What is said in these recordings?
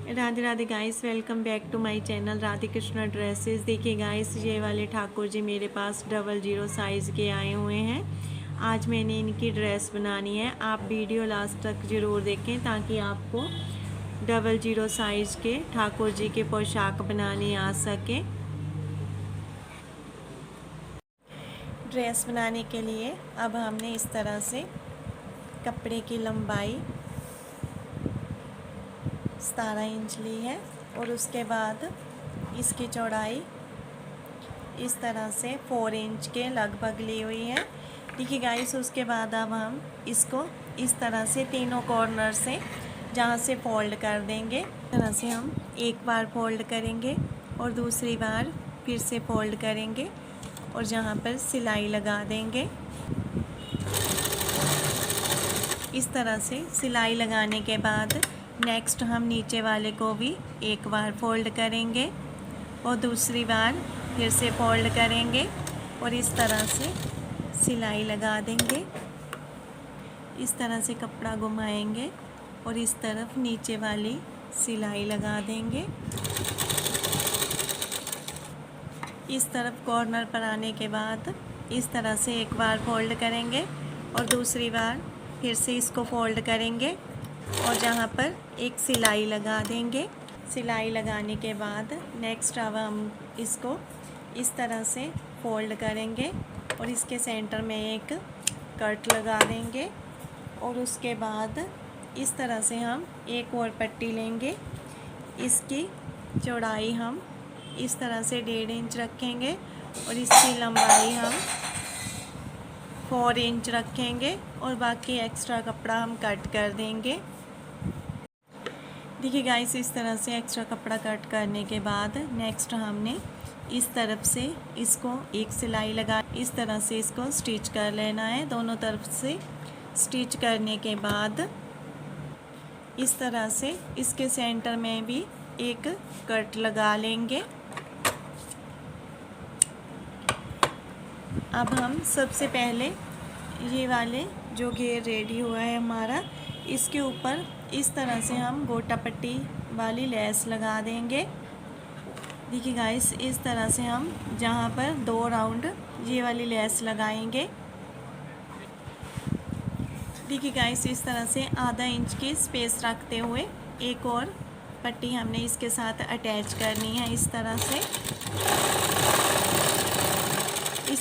Radhe Radhe guys, welcome back to my channel Radhe Krishna dresses. देखिए guys, ये वाले ठाकुर जी मेरे पास 00 साइज़ के आए हुए हैं। आज मैंने इनकी ड्रेस बनानी है। आप वीडियो लास्ट तक ज़रूर देखें ताकि आपको 00 साइज़ के ठाकुर जी के पोशाक बनाने आ सके। ड्रेस बनाने के लिए अब हमने इस तरह से कपड़े की लंबाई 17 इंच ली है और उसके बाद इसकी चौड़ाई इस तरह से 4 इंच के लगभग ली हुई है। देखिए गाइस, उसके बाद अब हम इसको इस तरह से तीनों कॉर्नर से जहाँ से फोल्ड कर देंगे, इस तरह से हम एक बार फोल्ड करेंगे और दूसरी बार फिर से फोल्ड करेंगे और जहाँ पर सिलाई लगा देंगे। इस तरह से सिलाई लगाने के बाद नेक्स्ट हम नीचे वाले को भी एक बार फोल्ड करेंगे और दूसरी बार फिर से फोल्ड करेंगे और इस तरह से सिलाई लगा देंगे। इस तरह से कपड़ा घुमाएंगे और इस तरफ नीचे वाली सिलाई लगा देंगे। इस तरफ कॉर्नर पर आने के बाद इस तरह से एक बार फोल्ड करेंगे और दूसरी बार फिर से इसको फोल्ड करेंगे और जहाँ पर एक सिलाई लगा देंगे। सिलाई लगाने के बाद नेक्स्ट अब हम इसको इस तरह से फोल्ड करेंगे और इसके सेंटर में एक कट लगा देंगे और उसके बाद इस तरह से हम एक और पट्टी लेंगे। इसकी चौड़ाई हम इस तरह से 1.5 इंच रखेंगे और इसकी लंबाई हम 4 इंच रखेंगे और बाकी एक्स्ट्रा कपड़ा हम कट कर देंगे। देखिए गाइस, इस तरह से एक्स्ट्रा कपड़ा कट करने के बाद नेक्स्ट हमने इस तरफ से इसको एक सिलाई लगा इस तरह से इसको स्टिच कर लेना है। दोनों तरफ से स्टिच करने के बाद इस तरह से इसके सेंटर में भी एक कट लगा लेंगे। अब हम सबसे पहले ये वाले जो घेर रेडी हुआ है हमारा, इसके ऊपर इस तरह से हम गोटा पट्टी वाली लेस लगा देंगे। देखिए गाइस, इस तरह से हम जहाँ पर 2 राउंड ये वाली लेस लगाएंगे। देखिए गाइस, इस तरह से आधा इंच की स्पेस रखते हुए एक और पट्टी हमने इसके साथ अटैच करनी है। इस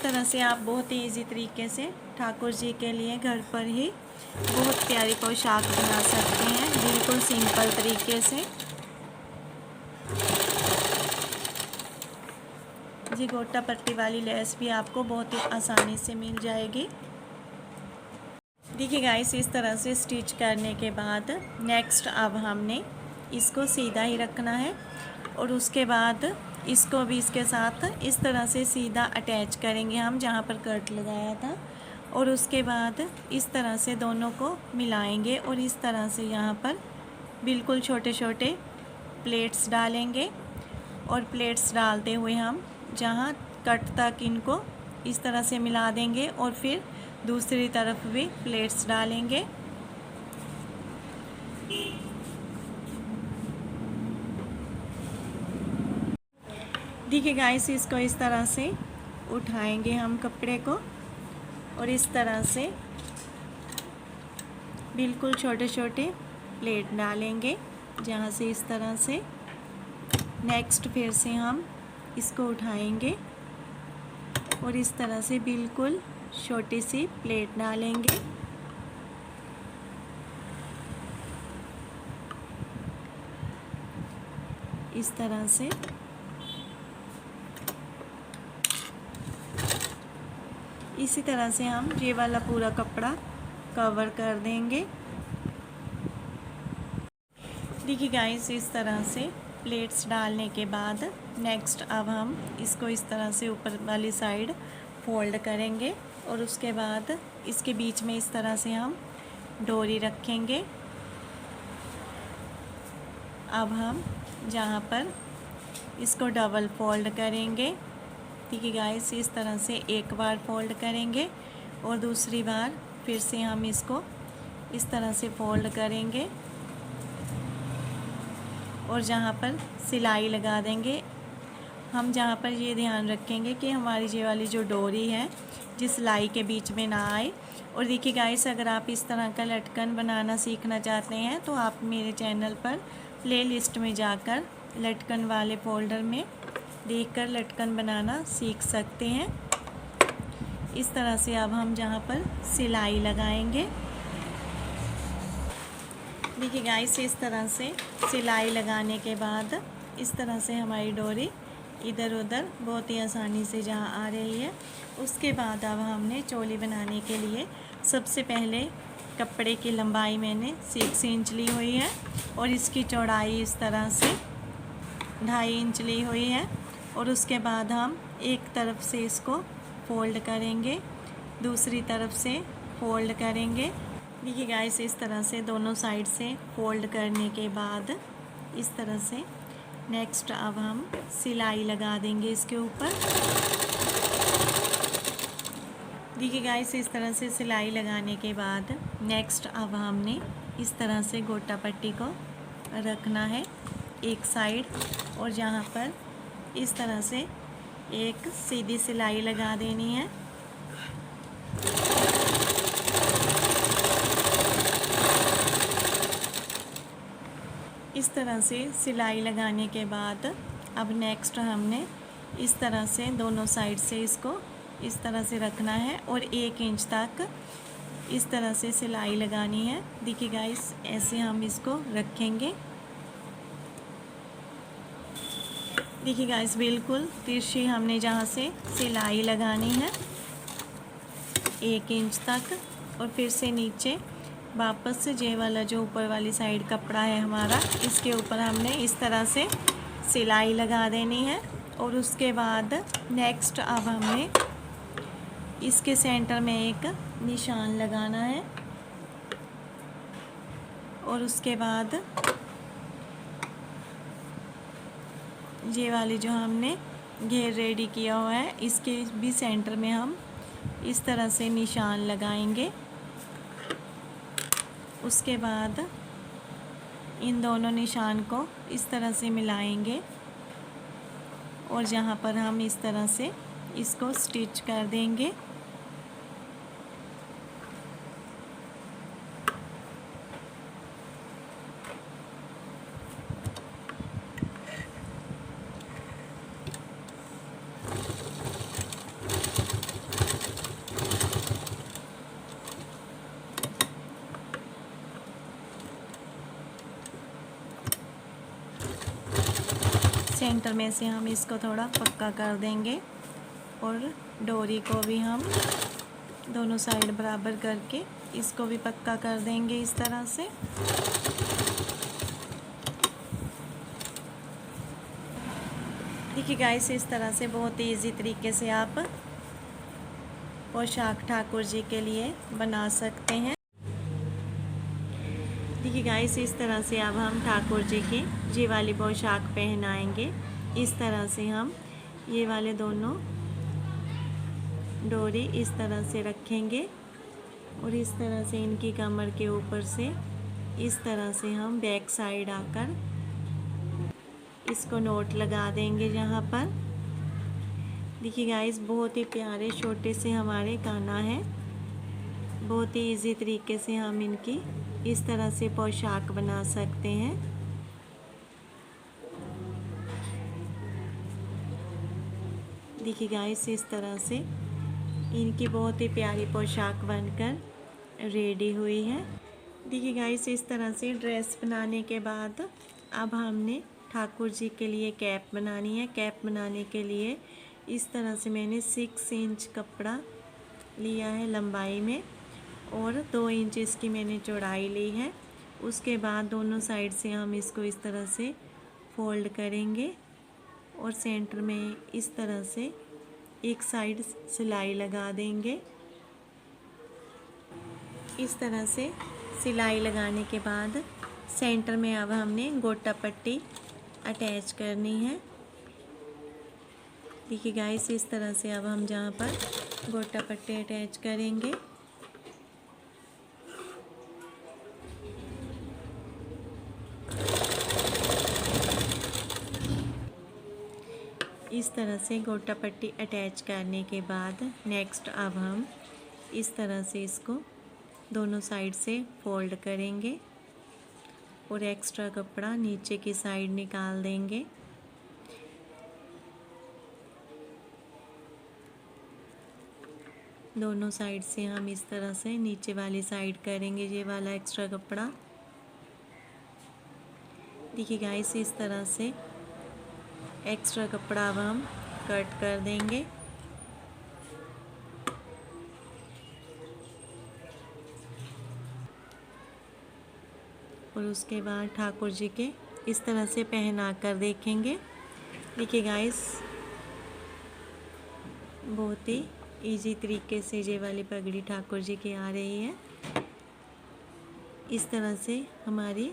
तरह से आप बहुत ही ईजी तरीके से ठाकुर जी के लिए घर पर ही बहुत प्यारी पोशाक बना सकते हैं, बिल्कुल सिंपल तरीके से। जी, गोटा पट्टी वाली लेस भी आपको बहुत ही आसानी से मिल जाएगी। देखिए गाइस, इस तरह से स्टिच करने के बाद नेक्स्ट अब हमने इसको सीधा ही रखना है और उसके बाद इसको भी इसके साथ इस तरह से सीधा अटैच करेंगे हम जहाँ पर कट लगाया था और उसके बाद इस तरह से दोनों को मिलाएंगे और इस तरह से यहाँ पर बिल्कुल छोटे छोटे प्लेट्स डालेंगे और प्लेट्स डालते हुए हम जहाँ कट तक इनको इस तरह से मिला देंगे और फिर दूसरी तरफ भी प्लेट्स डालेंगे। देखिए गाइस, इसको इस तरह से उठाएंगे हम कपड़े को और इस तरह से बिल्कुल छोटे छोटे प्लेट डालेंगे जहाँ से इस तरह से। नेक्स्ट फिर से हम इसको उठाएंगे और इस तरह से बिल्कुल छोटी सी प्लेट डालेंगे। इस तरह से इसी तरह से हम ये वाला पूरा कपड़ा कवर कर देंगे। देखिए गाइस, इस तरह से प्लेट्स डालने के बाद नेक्स्ट अब हम इसको इस तरह से ऊपर वाली साइड फोल्ड करेंगे और उसके बाद इसके बीच में इस तरह से हम डोरी रखेंगे। अब हम जहाँ पर इसको डबल फोल्ड करेंगे। देखिए गाइस, इस तरह से एक बार फोल्ड करेंगे और दूसरी बार फिर से हम इसको इस तरह से फोल्ड करेंगे और जहाँ पर सिलाई लगा देंगे। हम जहाँ पर ये ध्यान रखेंगे कि हमारी ये वाली जो डोरी है जिस सिलाई के बीच में ना आए। और देखिए गाइस, अगर आप इस तरह का लटकन बनाना सीखना चाहते हैं तो आप मेरे चैनल पर प्लेलिस्ट में जाकर लटकन वाले फोल्डर में देखकर लटकन बनाना सीख सकते हैं। इस तरह से अब हम जहाँ पर सिलाई लगाएंगे, देखिए गाइस, इस तरह से सिलाई लगाने के बाद इस तरह से हमारी डोरी इधर उधर बहुत ही आसानी से जहाँ आ रही है। उसके बाद अब हमने चोली बनाने के लिए सबसे पहले कपड़े की लंबाई मैंने 6 इंच ली हुई है और इसकी चौड़ाई इस तरह से 2.5 इंच ली हुई है। और उसके बाद हम एक तरफ से इसको फोल्ड करेंगे, दूसरी तरफ से फोल्ड करेंगे। देखिए गाइस, इस तरह से दोनों साइड से फोल्ड करने के बाद इस तरह से नेक्स्ट अब हम सिलाई लगा देंगे इसके ऊपर। देखिए गाइस, इस तरह से सिलाई लगाने के बाद नेक्स्ट अब हमने इस तरह से गोटा पट्टी को रखना है एक साइड और जहाँ पर इस तरह से एक सीधी सिलाई लगा देनी है। इस तरह से सिलाई लगाने के बाद अब नेक्स्ट हमने इस तरह से दोनों साइड से इसको इस तरह से रखना है और 1 इंच तक इस तरह से सिलाई लगानी है। देखिए गाइस, ऐसे हम इसको रखेंगे। देखिए गाइस, बिल्कुल तिरछी हमने जहाँ से सिलाई लगानी है 1 इंच तक और फिर से नीचे वापस से जे वाला जो ऊपर वाली साइड कपड़ा है हमारा, इसके ऊपर हमने इस तरह से सिलाई लगा देनी है। और उसके बाद नेक्स्ट अब हमें इसके सेंटर में एक निशान लगाना है और उसके बाद ये वाली जो हमने घेर रेडी किया हुआ है इसके भी सेंटर में हम इस तरह से निशान लगाएंगे। उसके बाद इन दोनों निशान को इस तरह से मिलाएंगे और जहाँ पर हम इस तरह से इसको स्टिच कर देंगे। सेंटर में से हम इसको थोड़ा पक्का कर देंगे और डोरी को भी हम दोनों साइड बराबर करके इसको भी पक्का कर देंगे इस तरह से। देखिए गाइस, इस तरह से बहुत ही इजी तरीके से आप पोशाक ठाकुर जी के लिए बना सकते हैं। देखिए गाइस, इस तरह से अब हम ठाकुर जी की ये वाली पोशाक पहनाएंगे। इस तरह से हम ये वाले दोनों डोरी इस तरह से रखेंगे और इस तरह से इनकी कमर के ऊपर से इस तरह से हम बैक साइड आकर इसको नोट लगा देंगे यहाँ पर। देखिए गाइस, बहुत ही प्यारे छोटे से हमारे काना है। बहुत ही इजी तरीके से हम इनकी इस तरह से पोशाक बना सकते हैं। देखिए गाइस, इस तरह से इनकी बहुत ही प्यारी पोशाक बनकर रेडी हुई है। देखिए गाइस, इस तरह से ड्रेस बनाने के बाद अब हमने ठाकुर जी के लिए कैप बनानी है। कैप बनाने के लिए इस तरह से मैंने 6 इंच कपड़ा लिया है लंबाई में और 2 इंच इसकी मैंने चौड़ाई ली है। उसके बाद दोनों साइड से हम इसको इस तरह से फोल्ड करेंगे और सेंटर में इस तरह से एक साइड सिलाई लगा देंगे। इस तरह से सिलाई लगाने के बाद सेंटर में अब हमने गोटा पट्टी अटैच करनी है। देखिए गाइस, इस तरह से अब हम जहाँ पर गोटा पट्टी अटैच करेंगे इस तरह से गोटा पट्टी अटैच करने के बाद नेक्स्ट अब हम इस तरह से इसको दोनों साइड से फोल्ड करेंगे और एक्स्ट्रा कपड़ा नीचे की साइड निकाल देंगे। दोनों साइड से हम इस तरह से नीचे वाली साइड करेंगे ये वाला एक्स्ट्रा कपड़ा। देखिए गाइस, इस तरह से एक्स्ट्रा कपड़ा अब हम कट कर देंगे। और उसके बाद ठाकुर जी के इस तरह से पहना कर देखेंगे। देखिए गाइस, बहुत ही इजी तरीके से ये वाली पगड़ी ठाकुर जी की आ रही है। इस तरह से हमारी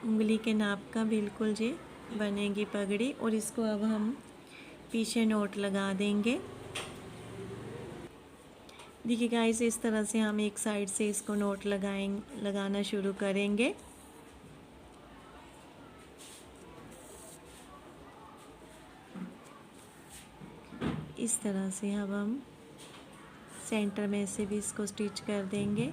उंगली के नाप का बिल्कुल ये बनेगी पगड़ी। और इसको अब हम पीछे नोट लगा देंगे। देखिए गाइस, इस तरह से हम एक साइड से इसको नोट लगाना शुरू करेंगे। इस तरह से अब हम सेंटर में से भी इसको स्टिच कर देंगे।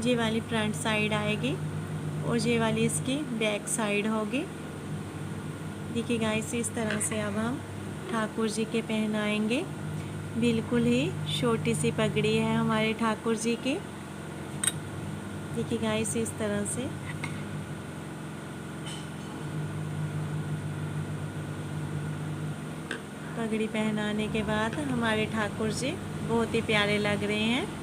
ये वाली फ्रंट साइड आएगी और ये वाली इसकी बैक साइड होगी। देखिए गाइस, इस तरह से अब हम ठाकुर जी के पहनाएंगे। बिल्कुल ही छोटी सी पगड़ी है हमारे ठाकुर जी की। देखिए गाइस, इस तरह से पगड़ी पहनाने के बाद हमारे ठाकुर जी बहुत ही प्यारे लग रहे हैं।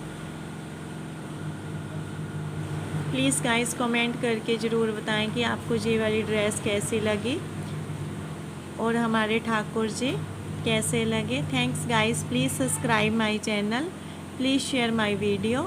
प्लीज़ गाइस कमेंट करके ज़रूर बताएं कि आपको ये वाली ड्रेस कैसी लगी और हमारे ठाकुर जी कैसे लगे। Thanks guys, please subscribe my channel, please share my video.